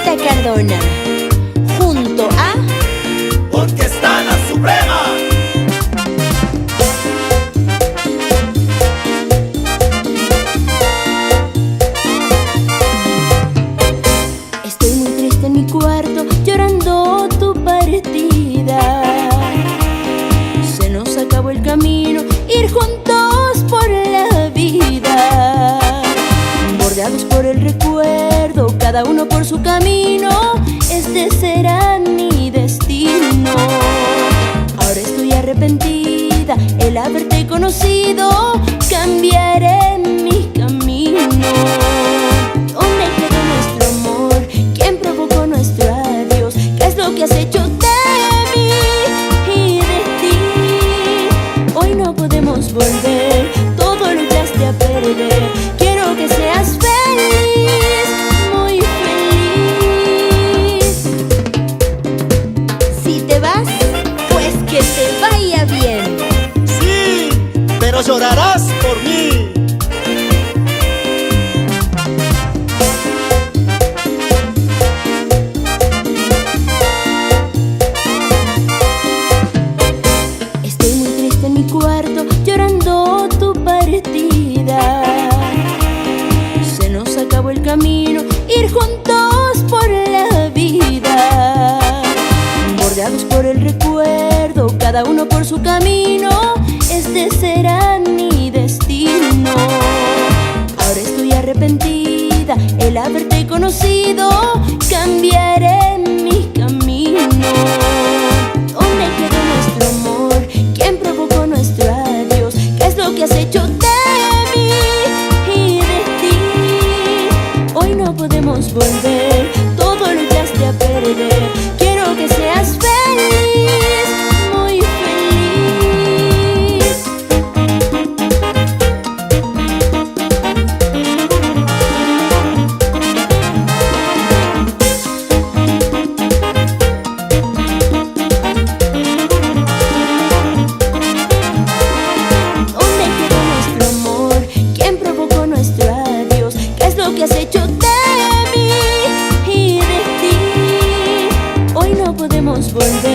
Rosita Cardona, junto a Orquesta La Suprema. Estoy muy triste en mi cuarto, llorando tu partida. Se nos acabó el camino, ir juntos por la vida. Bordeados por el recuerdo, cada uno por su camino. Este será mi destino. Ahora estoy arrepentida, el haberte conocido. Cambiaré mi camino. ¿Dónde quedó nuestro amor? ¿Quién provocó nuestro adiós? ¿Qué es lo que has hecho de mí y de ti? Hoy no podemos volver, todo lo echaste a perder. Quiero que seas feliz, muy feliz. Si te vas, pues que te vaya bien. Sí, pero llorarás por mí. Estoy muy triste en mi cuarto, llorando tu partida. Se nos acabó el camino, ir juntos por la vida. Bordeados por el recuerdo, cada uno por su camino. Este será mi destino. Ahora estoy arrepentida, el haberte conocido. Cambiaré mi camino. ¿Dónde quedó nuestro amor? ¿Quién provocó nuestro adiós? ¿Qué es lo que has hecho de mí y de ti? Hoy no podemos volver, todo lo echaste a perder. Quiero que seas feliz, muy feliz. ¿Dónde quedó nuestro amor? ¿Quién provocó nuestro adiós? ¿Qué es lo que has hecho de mí y de ti? Hoy no podemos volver.